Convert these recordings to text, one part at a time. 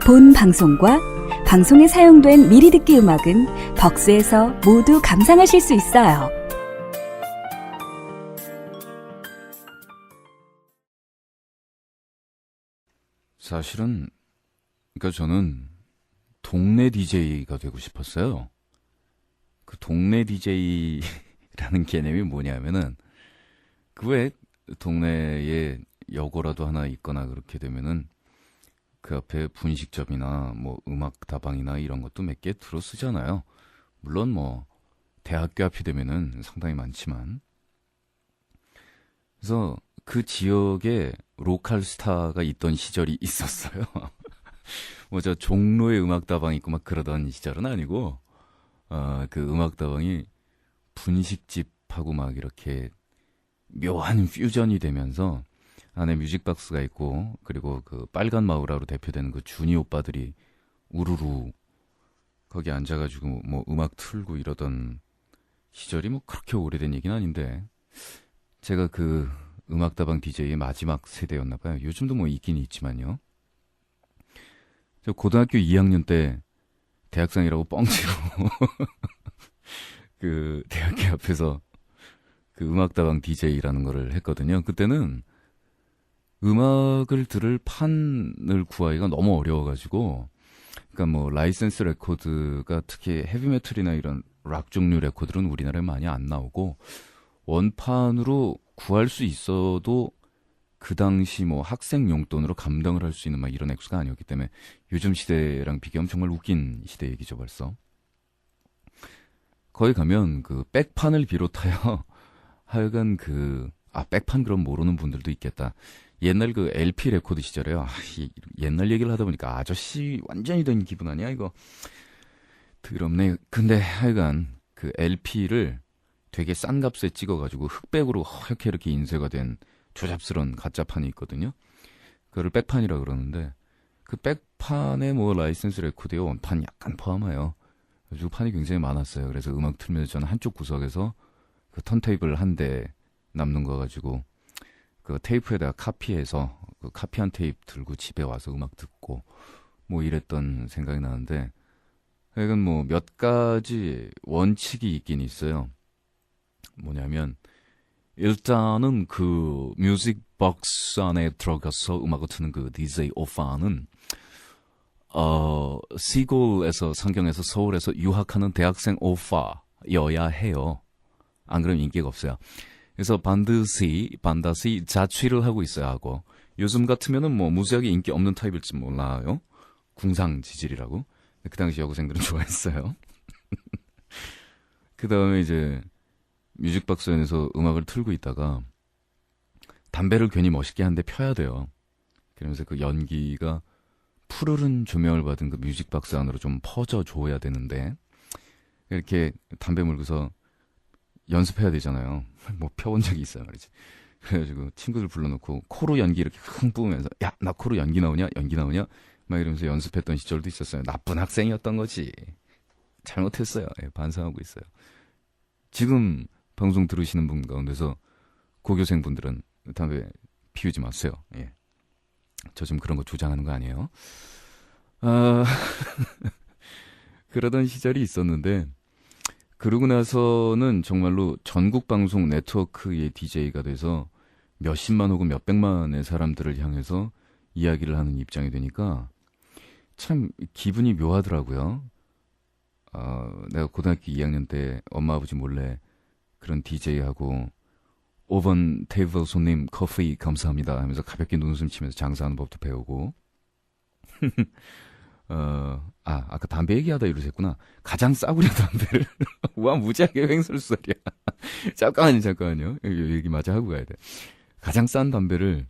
본 방송과 방송에 사용된 미리 듣기 음악은 벅스에서 모두 감상하실 수 있어요. 사실은 그러니까 저는 동네 DJ가 되고 싶었어요. 그 동네 DJ라는 개념이 뭐냐면은 그 왜 동네에 여고라도 하나 있거나 그렇게 되면은 그 앞에 분식점이나 뭐 음악 다방이나 이런 것도 몇 개 들어 쓰잖아요. 물론 뭐 대학교 앞이 되면은 상당히 많지만 그래서 그 지역에 로컬 스타가 있던 시절이 있었어요. 뭐 저 종로에 음악다방 있고 막 그러던 시절은 아니고 그 음악다방이 분식집하고 막 이렇게 묘한 퓨전이 되면서 안에 뮤직박스가 있고 그리고 그 빨간 마우라로 대표되는 그 주니 오빠들이 우르르 거기 앉아가지고 뭐 음악 틀고 이러던 시절이 뭐 그렇게 오래된 얘기는 아닌데 제가 그 음악다방 DJ의 마지막 세대였나 봐요. 요즘도 뭐 있긴 있지만요. 저 고등학교 2학년 때 대학생이라고 뻥치고 그 대학교 앞에서 그 음악다방 DJ라는 거를 했거든요. 그때는 음악을 들을 판을 구하기가 너무 어려워가지고 그러니까 뭐 라이센스 레코드가 특히 헤비메탈이나 이런 락 종류 레코드는 우리나라에 많이 안 나오고 원판으로 구할 수 있어도 그 당시 뭐 학생 용돈으로 감당을 할 수 있는 막 이런 액수가 아니었기 때문에 요즘 시대랑 비교하면 정말 웃긴 시대 얘기죠 벌써. 거기 가면 그 백판을 비롯하여 하여간 백판 그럼 모르는 분들도 있겠다. 옛날 그 LP 레코드 시절에요. 옛날 얘기를 하다 보니까 아저씨 완전히 된 기분 아니야 이거. 더럽네. 근데 하여간 그 LP를 되게 싼 값에 찍어가지고 흑백으로 허옇게 이렇게 인쇄가 된 조잡스러운 가짜판이 있거든요. 그거를 백판이라 그러는데 그 백판에 뭐 라이센스 레코드에 원판 약간 포함해요. 그래서 판이 굉장히 많았어요. 그래서 음악 틀면서 저는 한쪽 구석에서 그 턴테이블 한 대 남는 거 가지고 그 테이프에다가 카피해서 그 카피한 테이프 들고 집에 와서 음악 듣고 뭐 이랬던 생각이 나는데 하여간 뭐 몇 가지 원칙이 있긴 있어요. 뭐냐면 일단은 그 뮤직 박스 안에 들어가서 음악을 트는 그 DJ 오빠는 시골에서 상경에서 서울에서 유학하는 대학생 오빠여야 해요. 안 그러면 인기가 없어요. 그래서 반드시 자취를 하고 있어야 하고 요즘 같으면은 뭐 무지하게 인기 없는 타입일지 몰라요. 궁상 지질이라고. 그 당시 여고생들은 좋아했어요. 그 다음에 이제 뮤직박스에서 음악을 틀고 있다가 담배를 괜히 멋있게 한 대 펴야 돼요. 그러면서 그 연기가 푸르른 조명을 받은 그 뮤직박스 안으로 좀 퍼져 줘야 되는데 이렇게 담배 물고서 연습해야 되잖아요. 뭐 펴본 적이 있어요 말이지. 그래가지고 친구들 불러놓고 코로 연기 이렇게 흥 뿜으면서 야 나 코로 연기 나오냐 막 이러면서 연습했던 시절도 있었어요. 나쁜 학생이었던 거지. 잘못했어요. 예, 반성하고 있어요. 지금 방송 들으시는 분 가운데서 고교생분들은 담배 피우지 마세요. 예. 저 지금 그런 거 주장하는 거 아니에요. 그러던 시절이 있었는데 그러고 나서는 정말로 전국 방송 네트워크의 DJ가 돼서 몇십만 혹은 몇백만의 사람들을 향해서 이야기를 하는 입장이 되니까 참 기분이 묘하더라고요. 내가 고등학교 2학년 때 엄마 아버지 몰래 그런 DJ하고 5번 테이블 손님 커피 감사합니다 하면서 가볍게 눈웃음 치면서 장사하는 법도 배우고 아까 담배 얘기하다 이러셨구나. 가장 싸구려 담배를 와 무지하게 횡설수설이야. 잠깐만요. 얘기 마저 하고 가야 돼. 가장 싼 담배를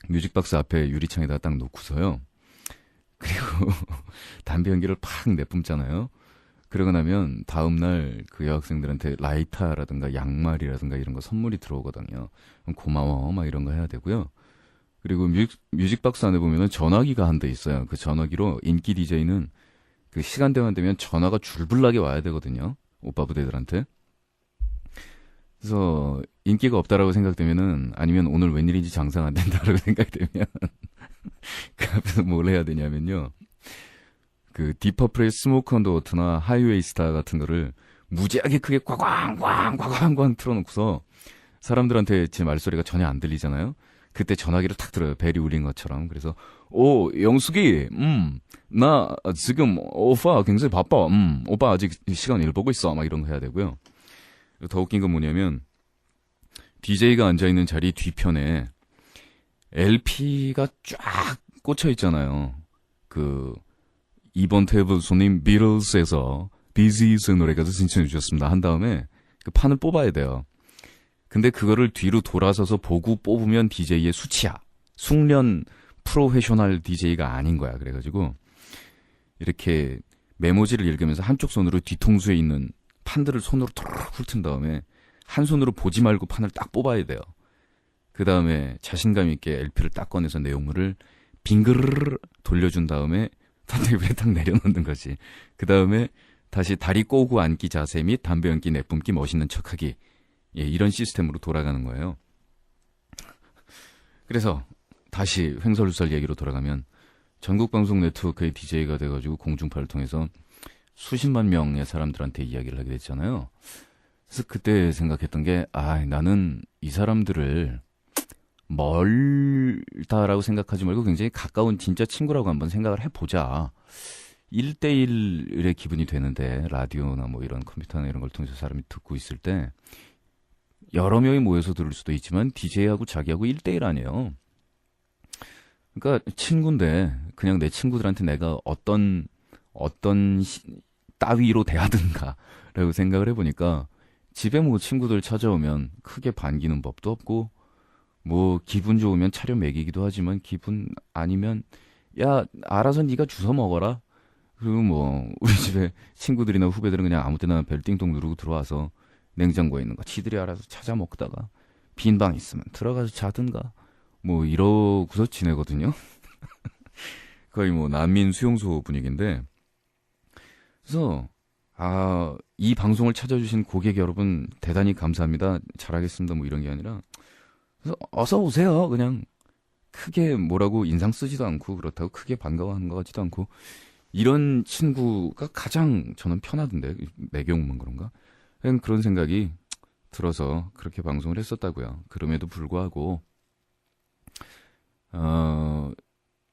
뮤직박스 앞에 유리창에다 딱 놓고서요. 그리고 담배 연기를 팍 내뿜잖아요. 그러고 나면 다음날 그 여학생들한테 라이터라든가 양말이라든가 이런 거 선물이 들어오거든요. 그럼 고마워 막 이런 거 해야 되고요. 그리고 뮤직박스 안에 보면은 전화기가 한 대 있어요. 그 전화기로 인기 DJ는 그 시간대만 되면 전화가 줄불나게 와야 되거든요. 오빠 부대들한테. 그래서 인기가 없다라고 생각되면은 아니면 오늘 웬일인지 장사가 안 된다라고 생각되면 그 앞에서 뭘 해야 되냐면요. 그 디퍼플의 스모크 언더 워터나 하이웨이 스타 같은 거를 무지하게 크게 꽝꽝꽝꽝꽝 틀어놓고서 사람들한테 제 말소리가 전혀 안 들리잖아요. 그때 전화기를 탁 들어요. 벨이 울린 것처럼. 그래서 영숙이 나 지금 오빠 굉장히 바빠. 오빠 아직 시간 일 보고 있어. 막 이런 거 해야 되고요. 더 웃긴 건 뭐냐면 DJ가 앉아있는 자리 뒤편에 LP가 쫙 꽂혀 있잖아요. 그 이번 테이블 손님 비틀스에서 비지스 노래가 신청해 주셨습니다. 한 다음에 그 판을 뽑아야 돼요. 근데 그거를 뒤로 돌아서서 보고 뽑으면 DJ의 수치야. 숙련 프로페셔널 DJ가 아닌 거야. 그래가지고 이렇게 메모지를 읽으면서 한쪽 손으로 뒤통수에 있는 판들을 손으로 툭 훑은 다음에 한 손으로 보지 말고 판을 딱 뽑아야 돼요. 그 다음에 자신감 있게 LP를 딱 꺼내서 내용물을 빙그르르 돌려준 다음에 턴테이블에 딱 내려놓는 거지. 그 다음에 다시 다리 꼬고 앉기 자세 및 담배 연기 내뿜기 멋있는 척하기. 예, 이런 시스템으로 돌아가는 거예요. 그래서 다시 횡설수설 얘기로 돌아가면 전국방송 네트워크의 DJ가 돼가지고 공중파를 통해서 수십만 명의 사람들한테 이야기를 하게 됐잖아요. 그래서 그때 생각했던 게 나는 이 사람들을 멀다라고 생각하지 말고 굉장히 가까운 진짜 친구라고 한번 생각을 해보자. 1대1의 기분이 되는데 라디오나 뭐 이런 컴퓨터나 이런 걸 통해서 사람이 듣고 있을 때 여러 명이 모여서 들을 수도 있지만 DJ하고 자기하고 1대1 아니에요. 그러니까 친구인데 그냥 내 친구들한테 내가 어떤 따위로 대하든가라고 생각을 해보니까 집에 뭐 친구들 찾아오면 크게 반기는 법도 없고 뭐 기분 좋으면 차려 먹이기도 하지만 기분 아니면 야 알아서 네가 주워 먹어라. 그리고 뭐 우리 집에 친구들이나 후배들은 그냥 아무 때나 벨 띵동 누르고 들어와서 냉장고에 있는 거 지들이 알아서 찾아 먹다가 빈 방 있으면 들어가서 자든가 뭐 이러고서 지내거든요. 거의 뭐 난민 수용소 분위기인데 그래서 이 방송을 찾아주신 고객 여러분 대단히 감사합니다. 잘하겠습니다. 뭐 이런 게 아니라 그래서 어서 오세요. 그냥 크게 뭐라고 인상 쓰지도 않고 그렇다고 크게 반가워하는 것 같지도 않고 이런 친구가 가장 저는 편하던데 내 경우만 그런가? 그냥 그런 생각이 들어서 그렇게 방송을 했었다고요. 그럼에도 불구하고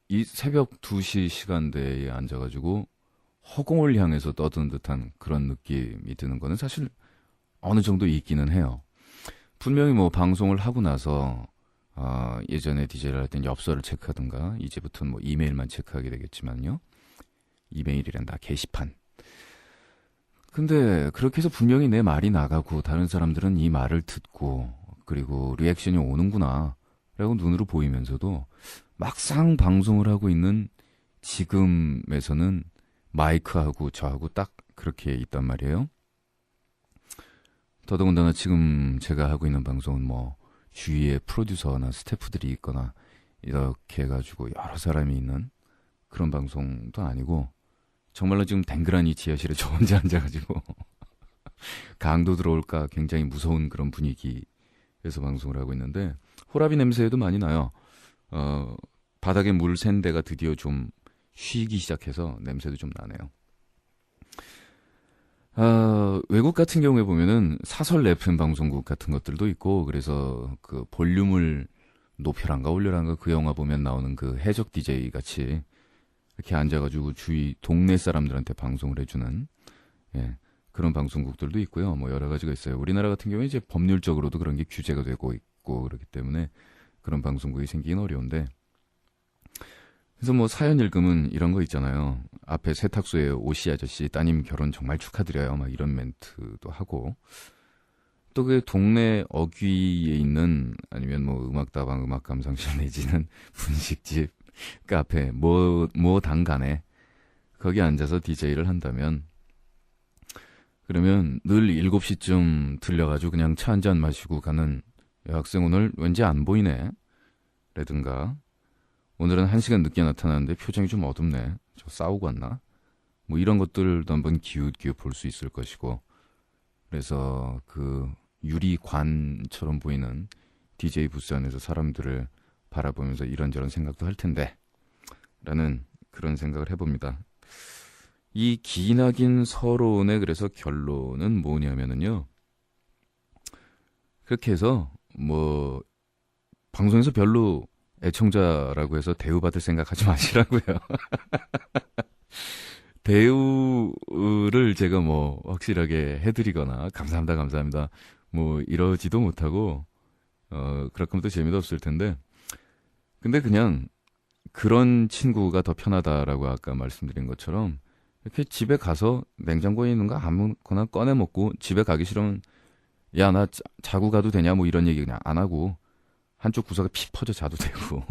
이 새벽 2시 시간대에 앉아가지고 허공을 향해서 떠드는 듯한 그런 느낌이 드는 거는 사실 어느 정도 있기는 해요. 분명히 뭐 방송을 하고 나서 예전에 DJ를 할 땐 엽서를 체크하든가 이제부터는 뭐 이메일만 체크하게 되겠지만요. 이메일이란다 게시판. 근데 그렇게 해서 분명히 내 말이 나가고 다른 사람들은 이 말을 듣고 그리고 리액션이 오는구나 라고 눈으로 보이면서도 막상 방송을 하고 있는 지금에서는 마이크하고 저하고 딱 그렇게 있단 말이에요. 더더군다나 지금 제가 하고 있는 방송은 뭐 주위에 프로듀서나 스태프들이 있거나 이렇게 해가지고 여러 사람이 있는 그런 방송도 아니고 정말로 지금 댕그라니 지하실에 저 혼자 앉아가지고 강도 들어올까 굉장히 무서운 그런 분위기에서 방송을 하고 있는데 호라비 냄새도 많이 나요. 바닥에 물 샌 데가 드디어 좀 쉬기 시작해서 냄새도 좀 나네요. 외국 같은 경우에 보면은 사설 FM 방송국 같은 것들도 있고 그래서 그 볼륨을 높여란가 올려란가 그 영화 보면 나오는 그 해적 DJ 같이 이렇게 앉아가지고 주위 동네 사람들한테 방송을 해주는 그런 방송국들도 있고요. 뭐 여러 가지가 있어요. 우리나라 같은 경우에 이제 법률적으로도 그런 게 규제가 되고 있고 그렇기 때문에 그런 방송국이 생기긴 어려운데 그래서 뭐 사연 읽으면 이런 거 있잖아요. 앞에 세탁소에 오씨 아저씨 따님 결혼 정말 축하드려요. 막 이런 멘트도 하고 또 그 동네 어귀에 있는 아니면 뭐 음악다방 음악감상실 내지는 분식집 카페 뭐 당간에 거기 앉아서 DJ를 한다면 그러면 늘 7시쯤 들려가지고 그냥 차 한잔 마시고 가는 여학생 오늘 왠지 안 보이네 라든가 오늘은 1시간 늦게 나타나는데 표정이 좀 어둡네 저 싸우고 왔나 뭐 이런 것들도 한번 기웃기웃 볼 수 있을 것이고 그래서 그 유리관처럼 보이는 DJ 부스 안에서 사람들을 바라보면서 이런저런 생각도 할 텐데 라는 그런 생각을 해봅니다. 이 기나긴 서론의 그래서 결론은 뭐냐면은요. 그렇게 해서 뭐 방송에서 별로 애청자라고 해서 대우받을 생각하지 마시라고요. 대우를 제가 뭐 확실하게 해드리거나 감사합니다, 감사합니다. 뭐 이러지도 못하고 그렇게 하면 또 재미도 없을 텐데. 근데 그냥 그런 친구가 더 편하다라고 아까 말씀드린 것처럼 이렇게 집에 가서 냉장고에 있는 거 아무거나 꺼내 먹고 집에 가기 싫으면 야, 나 자고 가도 되냐 뭐 이런 얘기 그냥 안 하고 한쪽 구석에 픽 퍼져 자도 되고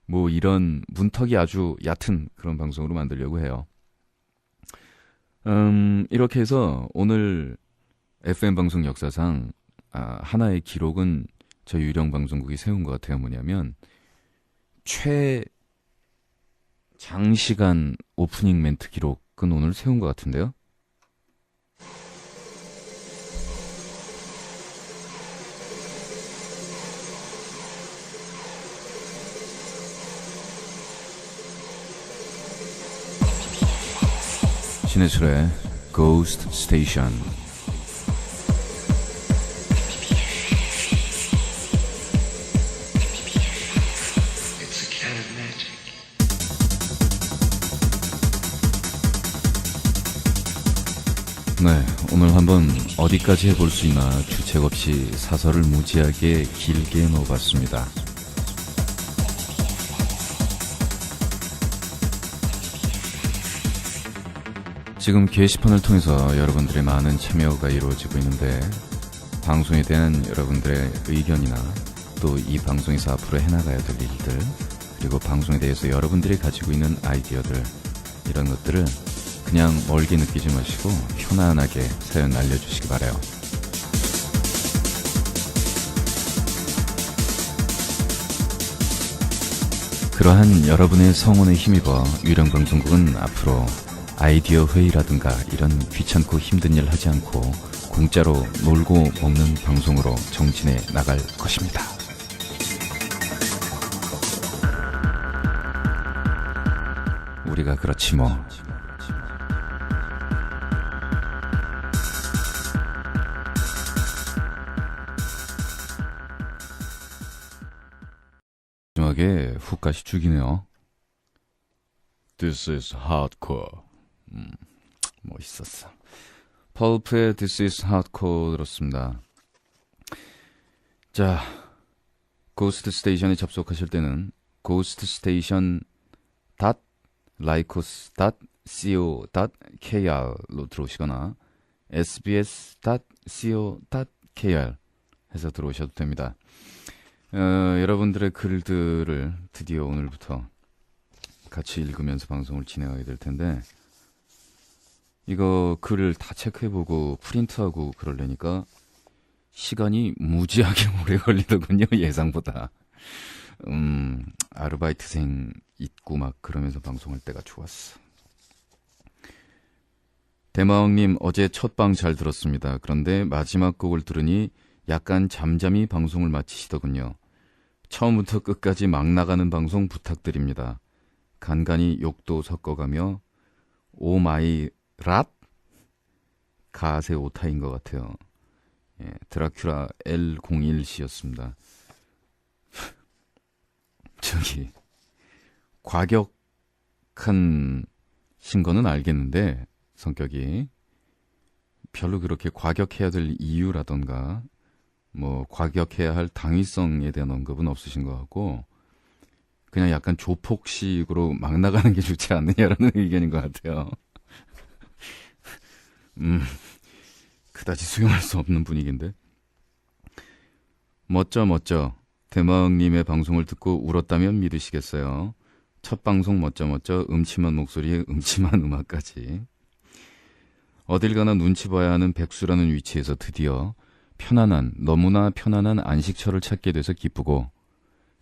뭐 이런 문턱이 아주 얕은 그런 방송으로 만들려고 해요. 이렇게 해서 오늘 FM 방송 역사상 하나의 기록은 저 유령 방송국이 세운 것 같아요. 뭐냐면 최장시간 오프닝 멘트 기록은 오늘 세운 것 같은데요. 신해철의 Ghost Station. 네, 오늘 한번 어디까지 해볼 수 있나 주책 없이 사설을 무지하게 길게 넣어봤습니다. 지금 게시판을 통해서 여러분들의 많은 참여가 이루어지고 있는데 방송에 대한 여러분들의 의견이나 또 이 방송에서 앞으로 해나가야 될 일들 그리고 방송에 대해서 여러분들이 가지고 있는 아이디어들 이런 것들을 그냥 멀게 느끼지 마시고 편안하게 사연 알려주시기 바라요. 그러한 여러분의 성원에 힘입어 유령방송국은 앞으로 아이디어 회의라든가 이런 귀찮고 힘든 일 하지 않고 공짜로 놀고 먹는 방송으로 정진해 나갈 것입니다. 우리가 그렇지 뭐. 마지막에 훅까지 죽이네요. This is hardcore. 멋있었어. 펄프의 This is hardcore 들었습니다. 자, 고스트 스테이션에 접속하실 때는 ghoststation.lycos.co.kr로 들어오시거나 sbs.co.kr 해서 들어오셔도 됩니다. 여러분들의 글들을 드디어 오늘부터 같이 읽으면서 방송을 진행하게 될 텐데 이거 글을 다 체크해보고 프린트하고 그러려니까 시간이 무지하게 오래 걸리더군요. 예상보다. 아르바이트생 있고 막 그러면서 방송할 때가 좋았어. 대마왕님 어제 첫 방 잘 들었습니다. 그런데 마지막 곡을 들으니 약간 잠잠히 방송을 마치시더군요. 처음부터 끝까지 막 나가는 방송 부탁드립니다. 간간히 욕도 섞어가며 오마이 랏? 가세 오타인 것 같아요. 예, 드라큘라 L01C였습니다. 저기 과격한 신거는 알겠는데 성격이 별로 그렇게 과격해야 될 이유라던가 뭐 과격해야 할 당위성에 대한 언급은 없으신 것 같고 그냥 약간 조폭식으로 막 나가는 게 좋지 않느냐라는 의견인 것 같아요. 그다지 수용할 수 없는 분위기인데. 멋져. 대마왕님의 방송을 듣고 울었다면 믿으시겠어요. 첫 방송 멋져 음침한 목소리에 음침한 음악까지. 어딜 가나 눈치 봐야 하는 백수라는 위치에서 드디어 너무나 편안한 안식처를 찾게 돼서 기쁘고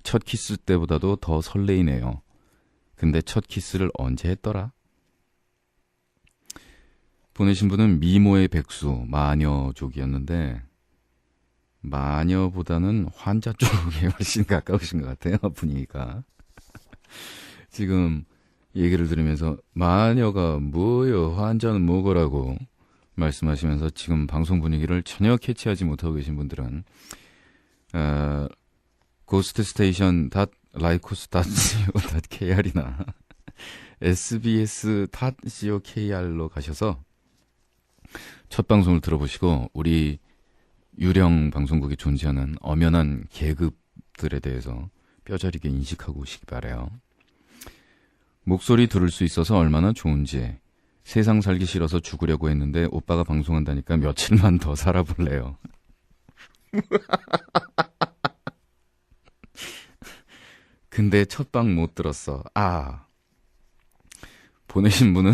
첫 키스 때보다도 더 설레이네요. 근데 첫 키스를 언제 했더라? 보내신 분은 미모의 백수, 마녀족이었는데 마녀보다는 환자 쪽에 훨씬 가까우신 것 같아요. 분위기가. 지금 얘기를 들으면서 마녀가 뭐요, 환자는 뭐고라고 말씀하시면서 지금 방송 분위기를 전혀 캐치하지 못하고 계신 분들은 ghoststation.lycos.co.kr이나 sbs.co.kr로 가셔서 첫 방송을 들어보시고 우리 유령 방송국에 존재하는 엄연한 계급들에 대해서 뼈저리게 인식하고 오시기 바라요. 목소리 들을 수 있어서 얼마나 좋은지, 세상 살기 싫어서 죽으려고 했는데 오빠가 방송한다니까 며칠만 더 살아볼래요. 근데 첫방 못 들었어. 보내신 분은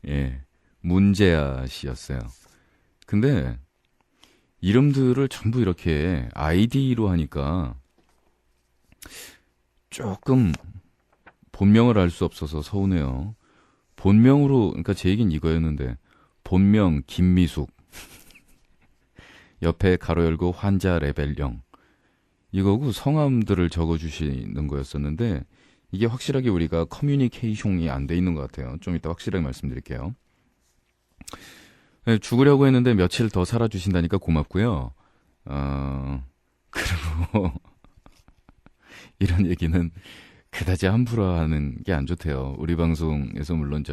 예, 문재아 씨였어요. 근데 이름들을 전부 이렇게 아이디로 하니까 조금 본명을 알 수 없어서 서운해요. 본명으로, 그러니까 제 얘기는 이거였는데, 본명 김미숙, 옆에 가로 열고 환자 레벨 0, 이거고 성함들을 적어주시는 거였었는데, 이게 확실하게 우리가 커뮤니케이션이 안 돼 있는 것 같아요. 좀 이따 확실하게 말씀드릴게요. 네, 죽으려고 했는데 며칠 더 살아주신다니까 고맙고요. 그리고 이런 얘기는 그다지 함부로 하는 게 안 좋대요. 우리 방송에서 물론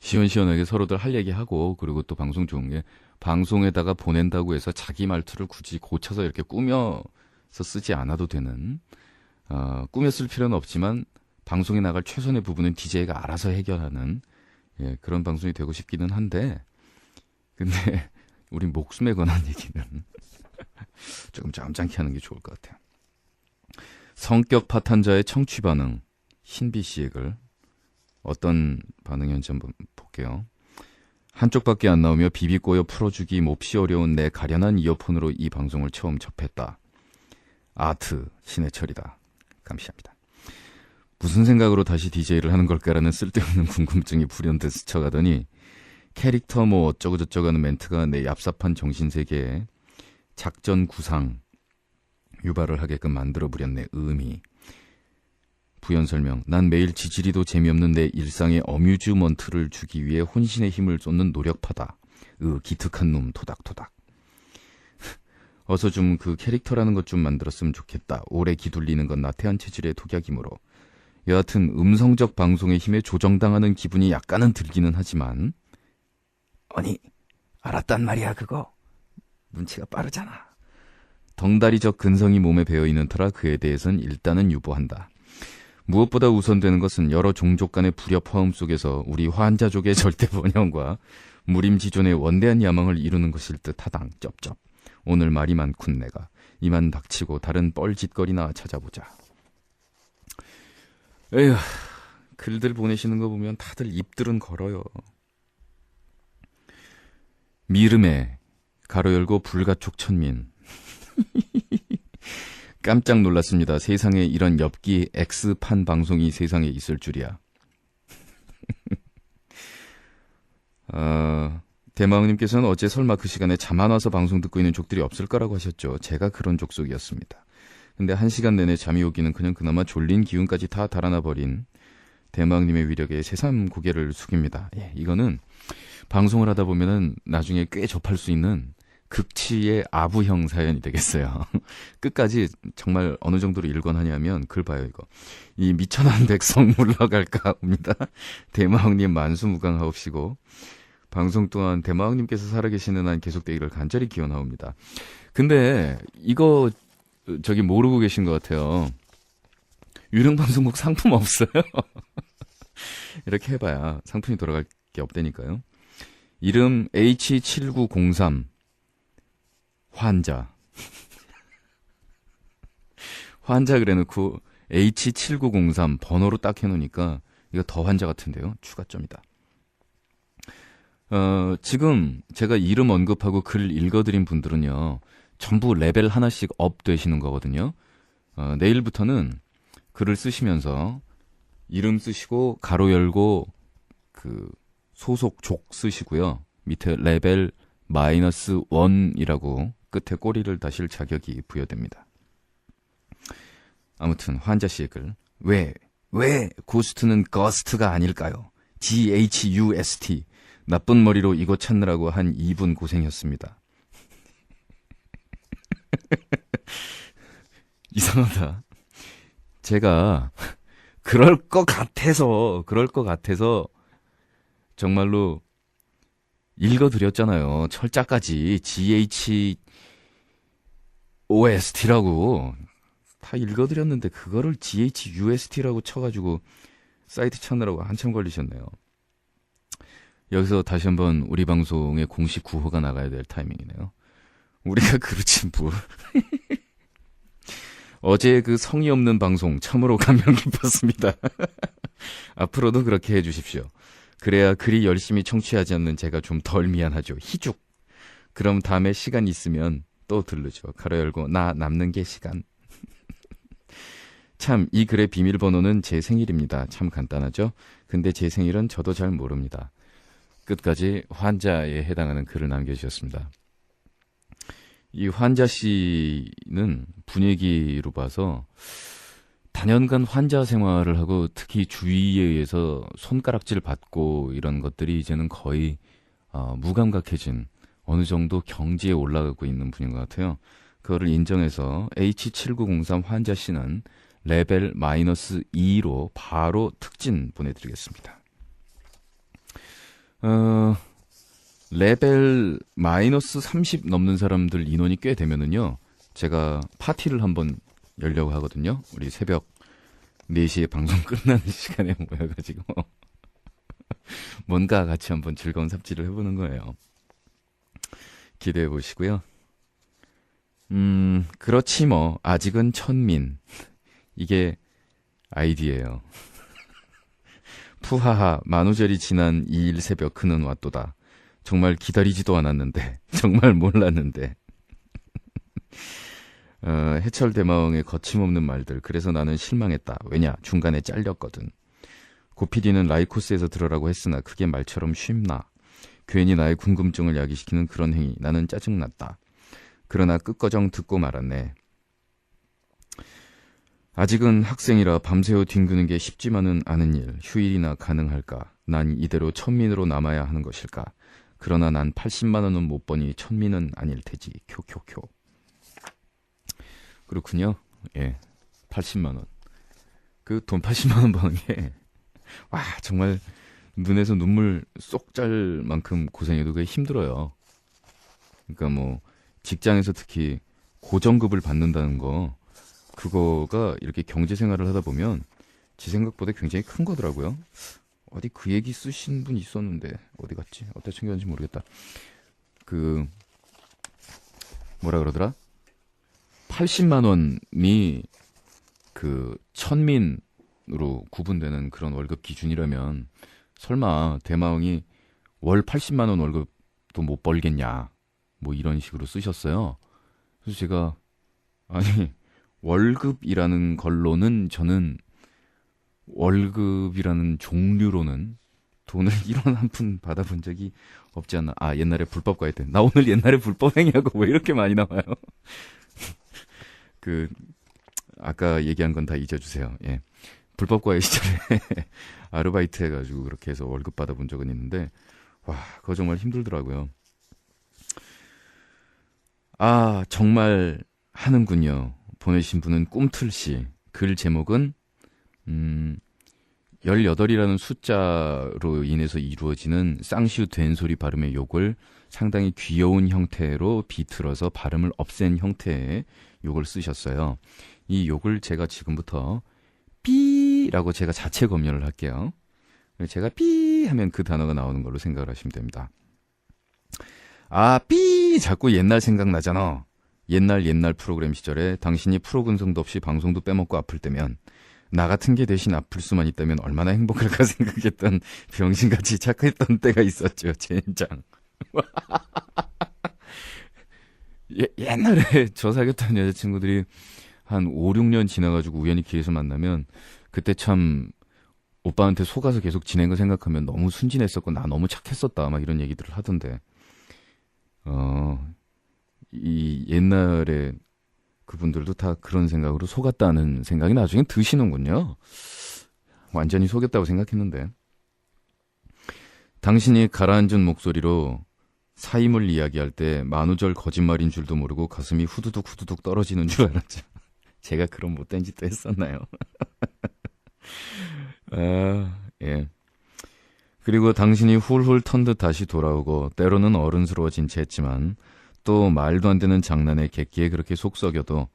시원시원하게 서로들 할 얘기하고, 그리고 또 방송 좋은 게 방송에다가 보낸다고 해서 자기 말투를 굳이 고쳐서 이렇게 꾸며서 쓰지 않아도 되는, 꾸며 쓸 필요는 없지만 방송에 나갈 최선의 부분은 DJ가 알아서 해결하는 그런 방송이 되고 싶기는 한데, 근데 우리 목숨에 관한 얘기는 조금 점잖게 하는 게 좋을 것 같아요. 성격 파탄자의 청취 반응, 신비 씨의 글. 어떤 반응이었는지 한번 볼게요. 한쪽밖에 안 나오며 비비꼬여 풀어주기 몹시 어려운 내 가련한 이어폰으로 이 방송을 처음 접했다. 아트 신해철이다. 감시합니다. 무슨 생각으로 다시 DJ를 하는 걸까라는 쓸데없는 궁금증이 불현듯 스쳐가더니 캐릭터 뭐 어쩌고저쩌고 하는 멘트가 내 얍삽한 정신세계에 작전 구상 유발을 하게끔 만들어버렸네. 의미. 부연 설명. 난 매일 지지리도 재미없는 내 일상에 어뮤즈먼트를 주기 위해 혼신의 힘을 쏟는 노력파다. 기특한 놈 토닥토닥. 어서 좀 그 캐릭터라는 것 좀 만들었으면 좋겠다. 오래 기둘리는 건 나태한 체질의 독약이므로. 여하튼 음성적 방송의 힘에 조정당하는 기분이 약간은 들기는 하지만, 아니 알았단 말이야 그거. 눈치가 빠르잖아. 덩다리적 근성이 몸에 배어있는 터라 그에 대해선 일단은 유보한다. 무엇보다 우선되는 것은 여러 종족 간의 불협화음 속에서 우리 환자족의 절대 번영과 무림지존의 원대한 야망을 이루는 것일 듯하당. 쩝쩝. 오늘 말이 많군 내가. 이만 닥치고 다른 뻘짓거리나 찾아보자. 에휴, 글들 보내시는 거 보면 다들 입들은 걸어요. 미름에 가로 열고 불가촉 천민. 깜짝 놀랐습니다. 세상에 이런 엽기 X판 방송이 세상에 있을 줄이야. 대마왕님께서는 어제 설마 그 시간에 잠 안 와서 방송 듣고 있는 족들이 없을 거라고 하셨죠. 제가 그런 족속이었습니다. 근데 1시간 내내 잠이 오기는 그냥 그나마 졸린 기운까지 다 달아나 버린 대마왕님의 위력에 새삼 고개를 숙입니다. 이거는 방송을 하다 보면은 나중에 꽤 접할 수 있는 극치의 아부형 사연이 되겠어요. 끝까지 정말 어느 정도로 일관하냐면 글 봐요 이거. 이 미천한 백성 물러갈까 합니다. 대마왕님 만수무강하옵시고 방송 또한 대마왕님께서 살아계시는 한 계속되기를 간절히 기원하옵니다. 근데 이거 모르고 계신 것 같아요. 유령방송국 상품 없어요. 이렇게 해봐야 상품이 돌아갈 게 없다니까요. 이름 H7903 환자. 환자 그래놓고 H7903 번호로 딱 해놓으니까 이거 더 환자 같은데요. 추가점이다. 지금 제가 이름 언급하고 글 읽어드린 분들은요. 전부 레벨 하나씩 업 되시는 거거든요. 내일부터는 글을 쓰시면서 이름 쓰시고 가로 열고 그 소속 족 쓰시고요. 밑에 레벨 -1이라고 끝에 꼬리를 다실 자격이 부여됩니다. 아무튼 환자 씨의 글. 왜 고스트는 거스트가 아닐까요? GHUST. 나쁜 머리로 이거 찾느라고 한 2분 고생했습니다. 이상하다. 제가 그럴 것 같아서 정말로 읽어드렸잖아요. 철자까지 GHOST라고 다 읽어드렸는데 그거를 GHUST라고 쳐가지고 사이트 찾느라고 한참 걸리셨네요. 여기서 다시 한번 우리 방송의 공식 구호가 나가야 될 타이밍이네요. 우리가 그렇지 뭐. 어제 그 성의 없는 방송 참으로 감명 깊었습니다. 앞으로도 그렇게 해주십시오. 그래야 그리 열심히 청취하지 않는 제가 좀 덜 미안하죠. 희죽. 그럼 다음에 시간 있으면 또 들르죠. 가로 열고 나 남는 게 시간. 참, 이 글의 비밀번호는 제 생일입니다. 참 간단하죠? 근데 제 생일은 저도 잘 모릅니다. 끝까지 환자에 해당하는 글을 남겨주셨습니다. 이 환자 씨는 분위기로 봐서 단연간 환자 생활을 하고 특히 주위에 의해서 손가락질 받고 이런 것들이 이제는 거의 무감각해진 어느 정도 경지에 올라가고 있는 분인 것 같아요. 그거를 인정해서 H7903 환자 씨는 레벨 -2로 바로 특진 보내드리겠습니다. 레벨 -30 넘는 사람들 인원이 꽤 되면은요, 제가 파티를 한번 열려고 하거든요. 우리 새벽 4시에 방송 끝나는 시간에 모여가지고 뭔가 같이 한번 즐거운 삽질을 해보는 거예요. 기대해 보시고요. 그렇지 뭐 아직은 천민. 이게 아이디예요. 푸하하 만우절이 지난 2일 새벽 그는 왔도다. 정말 기다리지도 않았는데 정말 몰랐는데. 해철 대마왕의 거침없는 말들. 그래서 나는 실망했다. 왜냐 중간에 잘렸거든. 고피디는 라이코스에서 들으라고 했으나 그게 말처럼 쉽나. 괜히 나의 궁금증을 야기시키는 그런 행위. 나는 짜증났다. 그러나 끝거정 듣고 말았네. 아직은 학생이라 밤새워 뒹구는 게 쉽지만은 않은 일. 휴일이나 가능할까? 난 이대로 천민으로 남아야 하는 것일까? 그러나 난 80만 원은 못 버니 천민은 아닐 테지. 쿄쿄쿄. 그렇군요. 예, 80만 원. 그 돈 80만 원 버는 게 와, 정말 눈에서 눈물 쏙 짤 만큼 고생해도 그게 힘들어요. 그러니까 뭐 직장에서 특히 고정급을 받는다는 거, 그거가 이렇게 경제 생활을 하다 보면 제 생각보다 굉장히 큰 거더라고요. 어디 그 얘기 쓰신 분 있었는데 어디 갔지? 어디다 챙겼는지 모르겠다. 그 뭐라 그러더라? 80만 원이 그 천민으로 구분되는 그런 월급 기준이라면 설마 대마왕이 월 80만 원 월급도 못 벌겠냐, 뭐 이런 식으로 쓰셨어요. 그래서 제가 아니 월급이라는 걸로는 저는 월급이라는 종류로는 돈을 1원 한 푼 받아본 적이 없지 않나. 아, 옛날에 불법 가입 때. 나 오늘 옛날에 불법 행위하고 왜 이렇게 많이 나와요? 그 아까 얘기한 건 다 잊어주세요. 예, 불법 과외 시절에 아르바이트 해가지고 그렇게 해서 월급 받아본 적은 있는데, 와, 그거 정말 힘들더라고요. 아, 정말 하는군요. 보내신 분은 꿈틀씨. 글 제목은 18이라는 숫자로 인해서 이루어지는 쌍시우 된소리 발음의 욕을 상당히 귀여운 형태로 비틀어서 발음을 없앤 형태의 욕을 쓰셨어요. 이 욕을 제가 지금부터 삐라고 제가 자체 검열을 할게요. 제가 삐 하면 그 단어가 나오는 걸로 생각을 하시면 됩니다. 아, 삐 자꾸 옛날 생각나잖아. 옛날 프로그램 시절에 당신이 프로 근성도 없이 방송도 빼먹고 아플 때면 나 같은 게 대신 아플 수만 있다면 얼마나 행복할까 생각했던 병신같이 착했던 때가 있었죠. 젠장. 옛날에 저 사귀었던 여자친구들이 한 5, 6년 지나가지고 우연히 길에서 만나면 그때 참 오빠한테 속아서 계속 지낸 거 생각하면 너무 순진했었고 나 너무 착했었다 막 이런 얘기들을 하던데, 이 옛날에 그분들도 다 그런 생각으로 속았다는 생각이 나중에 드시는군요. 완전히 속였다고 생각했는데. 당신이 가라앉은 목소리로 사임을 이야기할 때 만우절 거짓말인 줄도 모르고 가슴이 후두둑 후두둑 떨어지는 줄 알았죠. 제가 그런 못된 짓도 했었나요? 예. 그리고 당신이 훌훌 턴 듯 다시 돌아오고 때로는 어른스러워진 채 했지만 또 말도 안 되는 장난에 객기에 그렇게 속 썩여도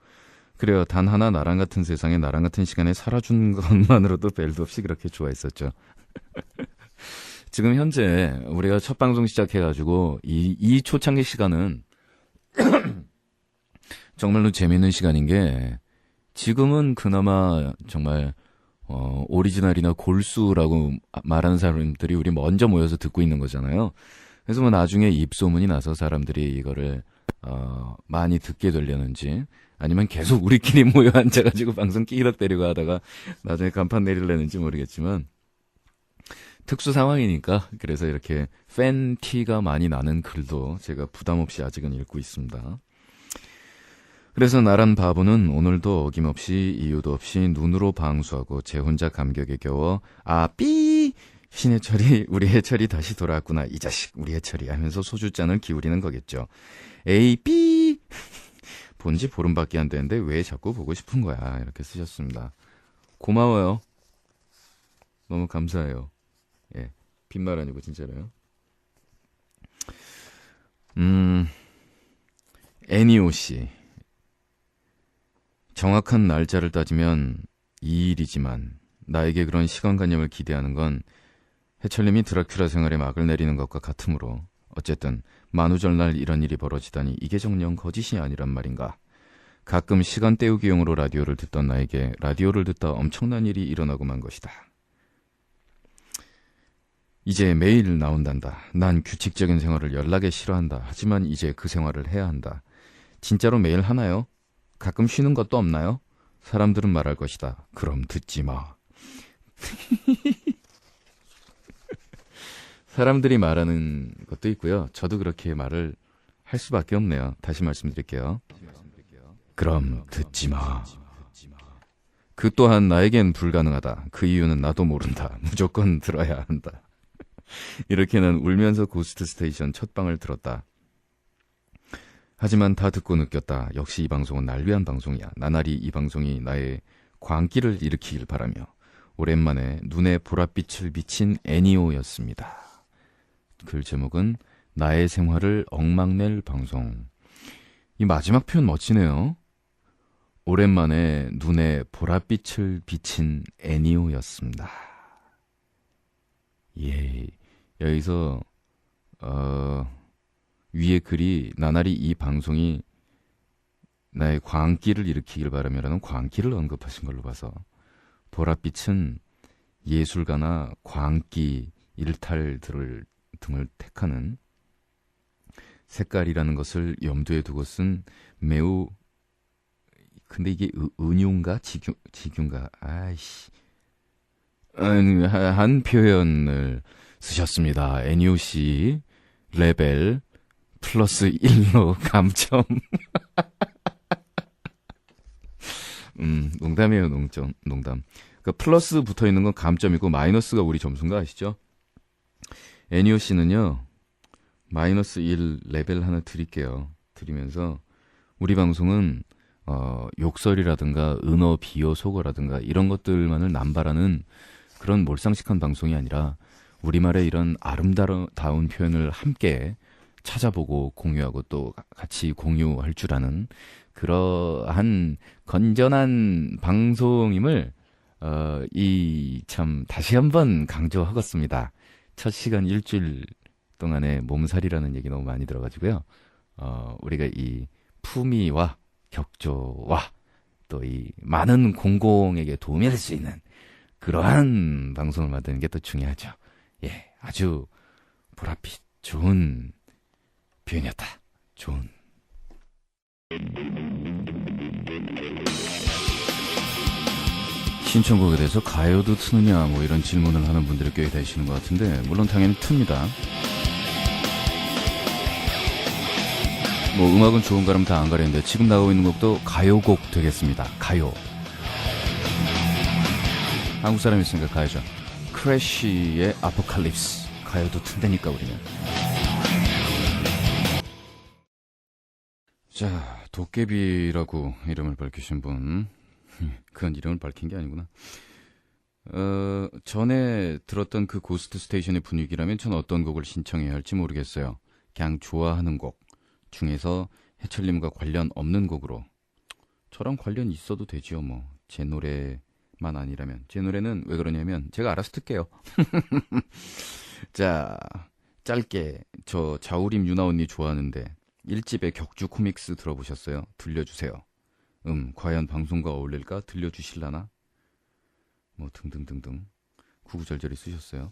그래요. 단 하나 나랑 같은 세상에 나랑 같은 시간에 살아준 것만으로도 벨도 없이 그렇게 좋아했었죠. 지금 현재 우리가 첫 방송 시작해가지고 이 초창기 시간은 정말로 재밌는 시간인 게 지금은 그나마 정말 오리지널이나 골수라고 말하는 사람들이 우리 먼저 모여서 듣고 있는 거잖아요. 그래서 뭐 나중에 입소문이 나서 사람들이 이거를 많이 듣게 되려는지 아니면 계속 우리끼리 모여 앉아가지고 방송 끼락대리고 하다가 나중에 간판 내리려는지 모르겠지만 특수 상황이니까 그래서 이렇게 팬 티가 많이 나는 글도 제가 부담 없이 아직은 읽고 있습니다. 그래서 나란 바보는 오늘도 어김없이 이유도 없이 눈으로 방수하고 제 혼자 감격에 겨워 삐! 신해철이 우리 해철이 다시 돌아왔구나. 이 자식 우리 해철이 하면서 소주잔을 기울이는 거겠죠. 에이 삐! 본지 보름밖에 안 되는데 왜 자꾸 보고 싶은 거야. 이렇게 쓰셨습니다. 고마워요. 너무 감사해요. 예, 빈말 아니고 진짜로요. 애니오 씨. 정확한 날짜를 따지면 2일이지만 나에게 그런 시간관념을 기대하는 건 해철님이 드라큘라 생활에 막을 내리는 것과 같으므로 어쨌든 만우절날 이런 일이 벌어지다니 이게 정녕 거짓이 아니란 말인가. 가끔 시간 때우기용으로 라디오를 듣던 나에게 라디오를 듣다 엄청난 일이 일어나고 만 것이다. 이제 매일 나온단다. 난 규칙적인 생활을 연락에 싫어한다. 하지만 이제 그 생활을 해야 한다. 진짜로 매일 하나요? 가끔 쉬는 것도 없나요? 사람들은 말할 것이다. 그럼 듣지 마. 사람들이 말하는 것도 있고요. 저도 그렇게 말을 할 수밖에 없네요. 다시 말씀드릴게요. 그럼 듣지 마. 그 또한 나에겐 불가능하다. 그 이유는 나도 모른다. 무조건 들어야 한다. 이렇게는 울면서 고스트 스테이션 첫 방을 들었다. 하지만 다 듣고 느꼈다. 역시 이 방송은 날 위한 방송이야. 나날이 이 방송이 나의 광기를 일으키길 바라며 오랜만에 눈에 보랏빛을 비친 애니오였습니다. 글 제목은 나의 생활을 엉망낼 방송. 이 마지막 표현 멋지네요. 오랜만에 눈에 보랏빛을 비친 애니오였습니다. 예, 여기서 위에 글이 나날이 이 방송이 나의 광기를 일으키길 바라며라는 광기를 언급하신 걸로 봐서 보랏빛은 예술가나 광기 일탈들을 등을 택하는 색깔이라는 것을 염두에 두고 쓴 매우 근데 이게 은유인가 지균가 아이씨 한 표현을 쓰셨습니다. NUC 레벨 플러스 1로 감점. 농담이에요, 농담. 그러니까 플러스 붙어 있는 건 감점이고 마이너스가 우리 점수인 거 아시죠? NUC는요, 마이너스 1 레벨 하나 드릴게요. 드리면서 우리 방송은 욕설이라든가 은어, 비어, 속어라든가 이런 것들만을 남발하는 그런 몰상식한 방송이 아니라 우리말의 이런 아름다운 표현을 함께 찾아보고 공유하고 또 같이 공유할 줄 아는 그러한 건전한 방송임을 참 다시 한번 강조하겠습니다. 첫 시간 일주일 동안의 몸살이라는 얘기 너무 많이 들어가지고요. 우리가 이 품위와 격조와 또 이 많은 공공에게 도움이 될 수 있는 그러한 방송을 만드는 게 더 중요하죠. 예, 아주 보랏빛 좋은 표현이었다. 좋은. 신청곡에 대해서 가요도 트느냐 뭐 이런 질문을 하는 분들이 꽤 되시는 것 같은데 물론 당연히 틉니다. 뭐 음악은 좋은 거라면 다 안 가리는데 지금 나가고 있는 곡도 가요곡 되겠습니다. 가요. 한국 사람이 있으니까 가야죠. 크래쉬의 아포칼립스. 가요도 튼다니까 우리는. 자, 도깨비라고 이름을 밝히신 분. 그건 이름을 밝힌 게 아니구나. 전에 들었던 그 고스트 스테이션의 분위기라면 전 어떤 곡을 신청해야 할지 모르겠어요. 그냥 좋아하는 곡 중에서 해철님과 관련 없는 곡으로. 저랑 관련 있어도 되지요, 뭐. 제 노래만 아니라면. 제 노래는 왜 그러냐면 제가 알아서 틀게요. 자, 짧게 저 자우림 유나 언니 좋아하는데 1집의 격주 코믹스 들어보셨어요? 들려주세요. 과연 방송과 어울릴까? 들려주실라나? 뭐 등등등등 구구절절히 쓰셨어요.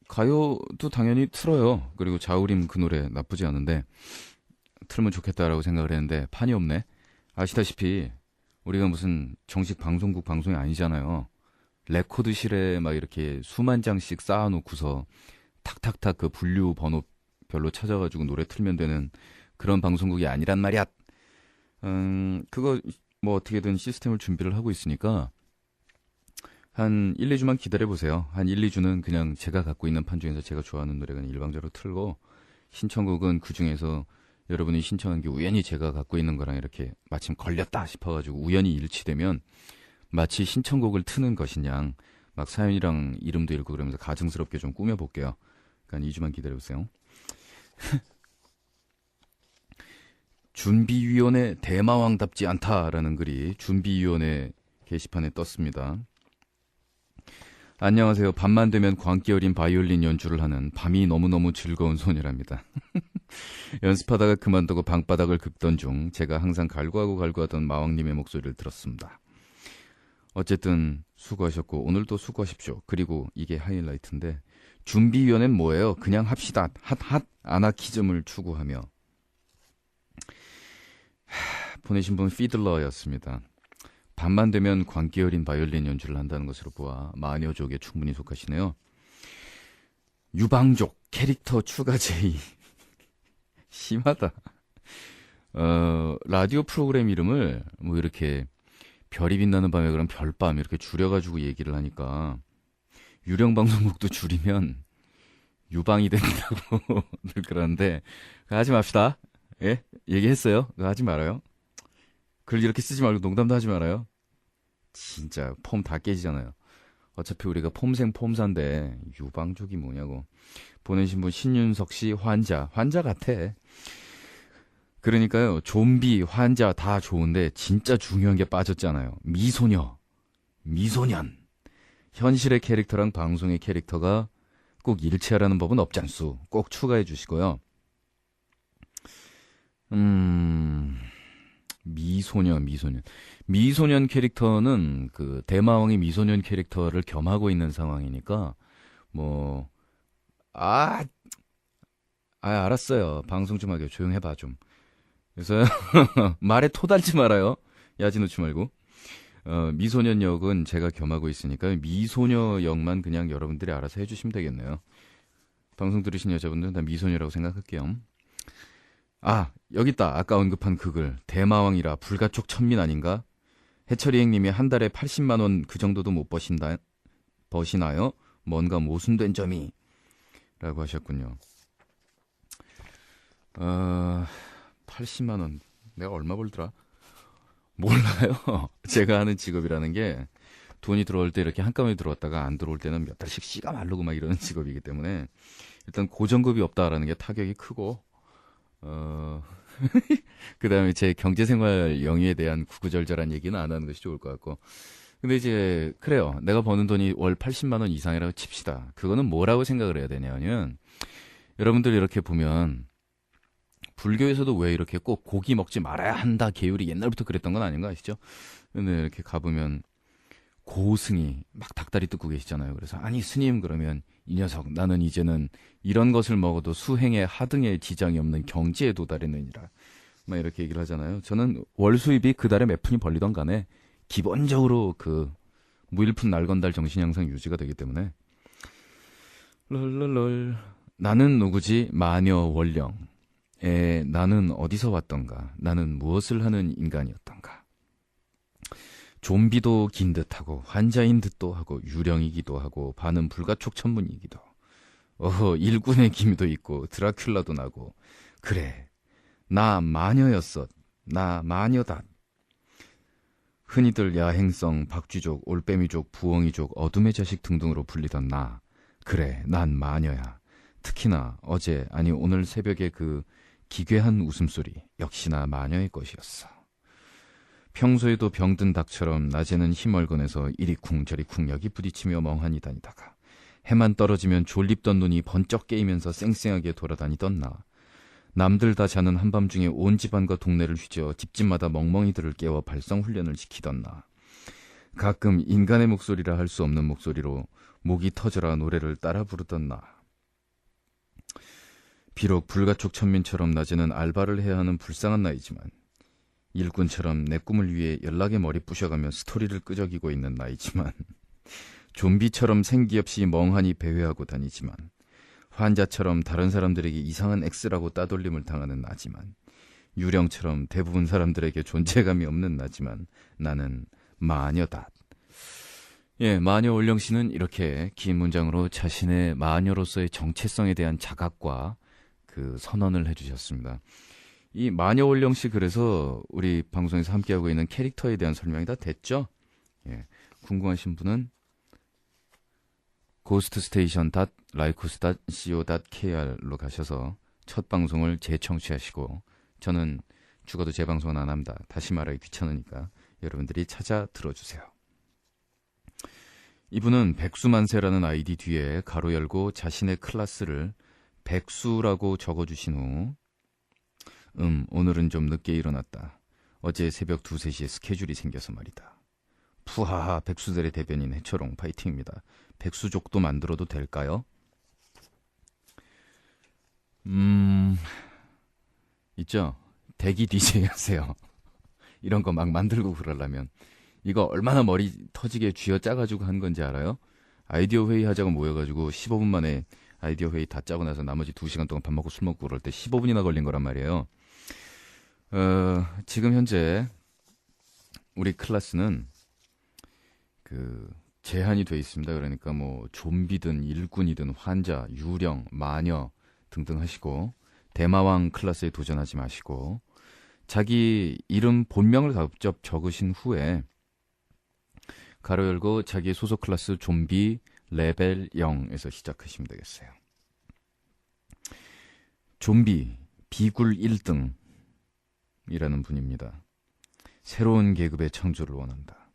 가요도 당연히 틀어요. 그리고 자우림 그 노래 나쁘지 않은데 틀면 좋겠다라고 생각을 했는데 판이 없네. 아시다시피 우리가 무슨 정식 방송국 방송이 아니잖아요. 레코드실에 막 이렇게 수만 장씩 쌓아놓고서 탁탁탁 그 분류 번호별로 찾아가지고 노래 틀면 되는 그런 방송국이 아니란 말이야. 그거 뭐 어떻게든 시스템을 준비를 하고 있으니까 한 1, 2주만 기다려보세요. 한 1, 2주는 그냥 제가 갖고 있는 판 중에서 제가 좋아하는 노래가 일방적으로 틀고 신청곡은 그 중에서 여러분이 신청한 게 우연히 제가 갖고 있는 거랑 이렇게 마침 걸렸다 싶어가지고 우연히 일치되면 마치 신청곡을 트는 것이냥 막 사연이랑 이름도 읽고 그러면서 가증스럽게 좀 꾸며볼게요. 그러니까 2주만 기다려보세요. 준비위원회 대마왕답지 않다라는 글이 준비위원회 게시판에 떴습니다. 안녕하세요. 밤만 되면 광기 어린 바이올린 연주를 하는 밤이 너무너무 즐거운 소녀랍니다. 연습하다가 그만두고 방바닥을 긁던 중 제가 항상 갈구하던 마왕님의 목소리를 들었습니다. 어쨌든 수고하셨고 오늘도 수고하십시오. 그리고 이게 하이라이트인데 준비위원회는 뭐예요? 그냥 합시다. 핫 아나키즘을 추구하며 보내신 분 피들러였습니다. 밤만 되면 광기 어린 바이올린 연주를 한다는 것으로 보아 마녀족에 충분히 속하시네요. 유방족 캐릭터 추가 제의. 심하다. 라디오 프로그램 이름을 뭐 이렇게 별이 빛나는 밤에 그럼 별밤 이렇게 줄여가지고 얘기를 하니까 유령 방송국도 줄이면 유방이 된다고 늘 그러는데 하지 맙시다. 예? 얘기했어요. 그거 하지 말아요. 글 이렇게 쓰지 말고 농담도 하지 말아요. 진짜 폼 다 깨지잖아요. 어차피 우리가 폼생 폼사인데 유방족이 뭐냐고. 보내신 분 신윤석 씨 환자 같아. 그러니까요. 좀비, 환자 다 좋은데 진짜 중요한 게 빠졌잖아요. 미소녀, 미소년. 현실의 캐릭터랑 방송의 캐릭터가 꼭 일치하라는 법은 없잖수. 꼭 추가해 주시고요. 미소년 캐릭터는 그 대마왕이 미소년 캐릭터를 겸하고 있는 상황이니까 뭐 알았어요. 방송 좀 하게 조용해봐 좀. 그래서 말에 토달지 말아요. 야지 놓지 말고. 미소년 역은 제가 겸하고 있으니까 미소녀 역만 그냥 여러분들이 알아서 해주시면 되겠네요. 방송 들으신 여자분들은 다 미소녀라고 생각할게요. 여기 있다. 아까 언급한 그 글. 대마왕이라 불가촉 천민 아닌가? 해철이 형님이 한 달에 80만 원 그 정도도 못 버시나요? 뭔가 모순된 점이. 라고 하셨군요. 80만 원. 내가 얼마 벌더라? 몰라요. 제가 하는 직업이라는 게 돈이 들어올 때 이렇게 한꺼번에 들어왔다가 안 들어올 때는 몇 달씩 씨가 마르고 막 이러는 직업이기 때문에 일단 고정급이 없다라는 게 타격이 크고 그 다음에 제 경제생활 영위에 대한 구구절절한 얘기는 안 하는 것이 좋을 것 같고. 근데 이제, 그래요. 내가 버는 돈이 월 80만원 이상이라고 칩시다. 그거는 뭐라고 생각을 해야 되냐면, 여러분들 이렇게 보면, 불교에서도 왜 이렇게 꼭 고기 먹지 말아야 한다 계율이 옛날부터 그랬던 건 아닌 거 아시죠? 근데 이렇게 가보면, 고승이 막 닭다리 뜯고 계시잖아요. 그래서, 아니, 스님, 그러면, 이 녀석, 나는 이제는 이런 것을 먹어도 수행에 하등의 지장이 없는 경지에 도달했느니라. 막 이렇게 얘기를 하잖아요. 저는 월 수입이 그 달에 몇 푼이 벌리던 간에 기본적으로 그 무일푼 날건달 정신이 항상 유지가 되기 때문에 롤롤롤 나는 누구지 마녀 원령 나는 어디서 왔던가? 나는 무엇을 하는 인간이었던가? 좀비도 긴 듯하고 환자인 듯도 하고 유령이기도 하고 반은 불가촉 천문이기도. 일꾼의 기미도 있고 드라큘라도 나고. 그래, 나 마녀였어. 나 마녀다. 흔히들 야행성, 박쥐족, 올빼미족, 부엉이족, 어둠의 자식 등등으로 불리던 나. 그래, 난 마녀야. 특히나 어제, 아니 오늘 새벽에 그 기괴한 웃음소리, 역시나 마녀의 것이었어. 평소에도 병든 닭처럼 낮에는 힘얼건해서 이리쿵 저리쿵 여기 부딪히며 멍하니 다니다가 해만 떨어지면 졸립던 눈이 번쩍 깨이면서 쌩쌩하게 돌아다니던 나. 남들 다 자는 한밤중에 온 집안과 동네를 휘저 집집마다 멍멍이들을 깨워 발성훈련을 시키던 나. 가끔 인간의 목소리라 할 수 없는 목소리로 목이 터져라 노래를 따라 부르던 나. 비록 불가촉 천민처럼 낮에는 알바를 해야 하는 불쌍한 나이지만 일꾼처럼 내 꿈을 위해 연락에 머리 부셔가며 스토리를 끄적이고 있는 나이지만 좀비처럼 생기 없이 멍하니 배회하고 다니지만 환자처럼 다른 사람들에게 이상한 X라고 따돌림을 당하는 나지만 유령처럼 대부분 사람들에게 존재감이 없는 나지만 나는 마녀다. 예, 마녀 올령 씨는 이렇게 긴 문장으로 자신의 마녀로서의 정체성에 대한 자각과 그 선언을 해주셨습니다. 이 마녀 올령 씨 그래서 우리 방송에서 함께하고 있는 캐릭터에 대한 설명이 다 됐죠? 예, 궁금하신 분은 ghoststation.lycos.co.kr로 가셔서 첫 방송을 재청취하시고 저는 죽어도 재방송은 안 합니다. 다시 말하기 귀찮으니까 여러분들이 찾아 들어주세요. 이분은 백수만세라는 아이디 뒤에 가로 열고 자신의 클래스를 백수라고 적어주신 후 오늘은 좀 늦게 일어났다. 어제 새벽 2, 3시에 스케줄이 생겨서 말이다. 푸하하 백수들의 대변인 해철옹 파이팅입니다. 백수족도 만들어도 될까요? 있죠? 대기 DJ 하세요. 이런 거 막 만들고 그러려면 이거 얼마나 머리 터지게 쥐어짜가지고 한 건지 알아요? 아이디어 회의 하자고 모여가지고 15분 만에 아이디어 회의 다 짜고 나서 나머지 2시간 동안 밥 먹고 술 먹고 그럴 때 15분이나 걸린 거란 말이에요. 지금 현재 우리 클래스는 그 제한이 돼 있습니다. 그러니까 뭐 좀비든 일꾼이든 환자, 유령, 마녀 등등 하시고 대마왕 클래스에 도전하지 마시고 자기 이름 본명을 직접 적으신 후에 가로 열고 자기 소속 클래스 좀비 레벨 0에서 시작하시면 되겠어요. 좀비 비굴 1등이라는 분입니다. 새로운 계급의 창조를 원한다.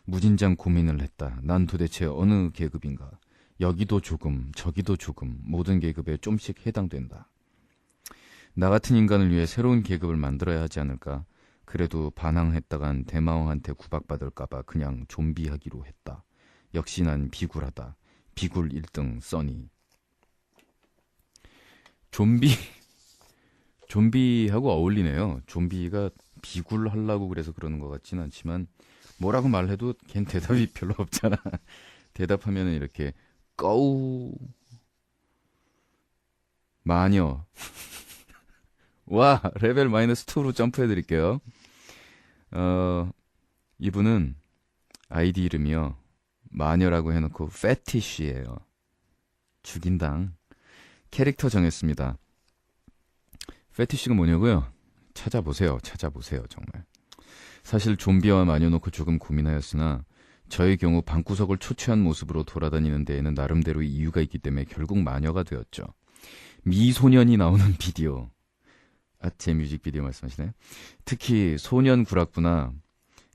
무진장 고민을 했다. 난 도대체 어느 계급인가? 여기도 조금, 저기도 조금, 모든 계급에 좀씩 해당된다. 나 같은 인간을 위해 새로운 계급을 만들어야 하지 않을까? 그래도 반항했다간 대마왕한테 구박받을까봐 그냥 좀비 하기로 했다. 역시 난 비굴하다. 비굴 1등 써니. 좀비하고 어울리네요. 좀비가 비굴 하려고 그래서 그러는 것 같지는 않지만 뭐라고 말해도 걘 대답이 별로 없잖아. 대답하면은 이렇게 꺼우 마녀 와 레벨 -2로 점프해드릴게요. 이분은 아이디 이름이요 마녀라고 해놓고 패티쉬예요. 죽인당. 캐릭터 정했습니다. 패티쉬가 뭐냐고요? 찾아보세요 정말. 사실 좀비와 마녀 놓고 조금 고민하였으나 저의 경우 방구석을 초췌한 모습으로 돌아다니는 데에는 나름대로 이유가 있기 때문에 결국 마녀가 되었죠. 미소년이 나오는 비디오. 제 뮤직비디오 말씀하시나요? 특히 소년 구락부나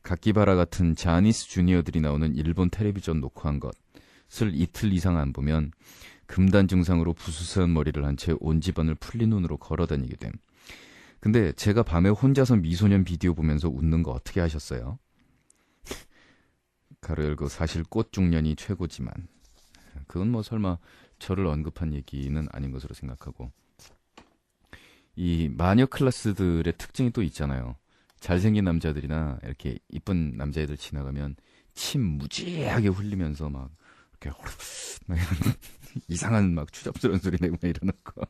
각기바라 같은 자니스 주니어들이 나오는 일본 텔레비전 녹화한 것을 이틀 이상 안 보면 금단 증상으로 부스스한 머리를 한 채 온 집안을 풀린 눈으로 걸어다니게 됨. 근데 제가 밤에 혼자서 미소년 비디오 보면서 웃는 거 어떻게 하셨어요? 가로 열고 사실 꽃중년이 최고지만 그건 뭐 설마 저를 언급한 얘기는 아닌 것으로 생각하고 이 마녀 클래스들의 특징이 또 있잖아요. 잘생긴 남자들이나 이렇게 이쁜 남자애들 지나가면 침 무지하게 흘리면서 막 이렇게 막 이상한 막 추잡스러운 소리 내고 막 이러는 거.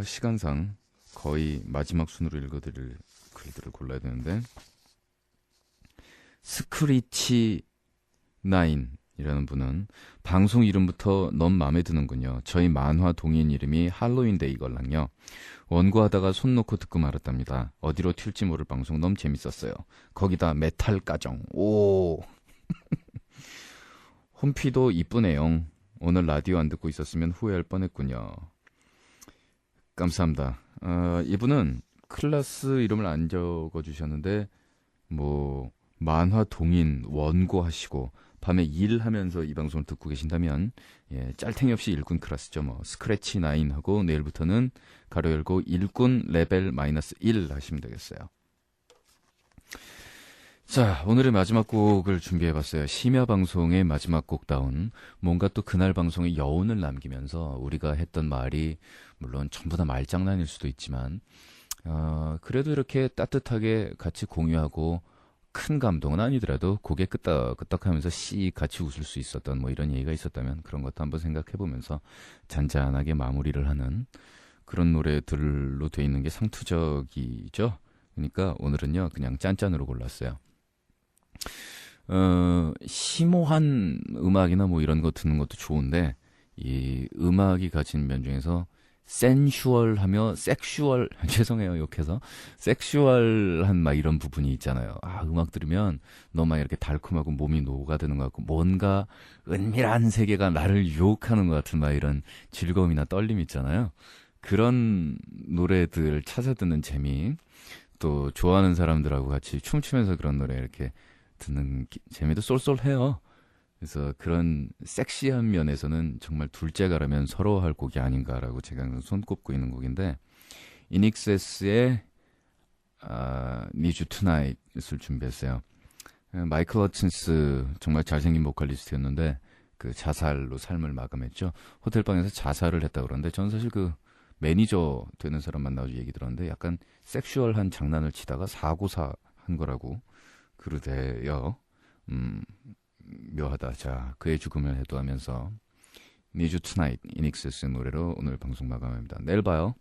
시간상 거의 마지막 순으로 읽어드릴 글들을 골라야 되는데, 스크리치 나인이라는 분은 방송 이름부터 너무 마음에 드는군요. 저희 만화 동인 이름이 할로윈데이걸랑요. 원고하다가 손 놓고 듣고 말았답니다. 어디로 튈지 모를 방송 너무 재밌었어요. 거기다 메탈 까정. 오. 홈피도 이쁘네요. 오늘 라디오 안 듣고 있었으면 후회할 뻔했군요. 감사합니다. 이분은 클래스 이름을 안 적어주셨는데 뭐 만화 동인 원고 하시고 밤에 일하면서 이 방송을 듣고 계신다면 짤탱이 없이 일꾼 클래스죠. 뭐 스크래치 9 하고 내일부터는 가로 열고 일꾼 레벨 -1 하시면 되겠어요. 자, 오늘의 마지막 곡을 준비해봤어요. 심야 방송의 마지막 곡다운 뭔가 또 그날 방송에 여운을 남기면서 우리가 했던 말이 물론 전부 다 말장난일 수도 있지만 그래도 이렇게 따뜻하게 같이 공유하고 큰 감동은 아니더라도 고개 끄덕끄덕하면서 같이 웃을 수 있었던 뭐 이런 얘기가 있었다면 그런 것도 한번 생각해보면서 잔잔하게 마무리를 하는 그런 노래들로 돼 있는 게 상투적이죠. 그러니까 오늘은요 그냥 짠짠으로 골랐어요. 심오한 음악이나 뭐 이런 거 듣는 것도 좋은데 이 음악이 가진 면 중에서 센슈얼하며 섹슈얼 죄송해요 욕해서 섹슈얼한 막 이런 부분이 있잖아요. 음악 들으면 너무 막 이렇게 달콤하고 몸이 녹아드는 것 같고 뭔가 은밀한 세계가 나를 유혹하는 것 같은 막 이런 즐거움이나 떨림 있잖아요. 그런 노래들 찾아 듣는 재미, 또 좋아하는 사람들하고 같이 춤추면서 그런 노래 이렇게 듣는 재미도 쏠쏠해요. 그래서 그런 섹시한 면에서는 정말 둘째가라면 서러워할 곡이 아닌가라고 제가 손꼽고 있는 곡인데, 이닉세스의 Need You Tonight을 준비했어요. 마이클 허튼스 정말 잘생긴 보컬리스트였는데 그 자살로 삶을 마감했죠. 호텔방에서 자살을 했다고 그러는데 저는 사실 그 매니저 되는 사람 만나서 얘기 들었는데 약간 섹슈얼한 장난을 치다가 사고사 한 거라고 그러대요. 묘하다. 자, 그의 죽음을 해도하면서 Need You Tonight 이닉세스의 노래로 오늘 방송 마감합니다. 내일 봐요.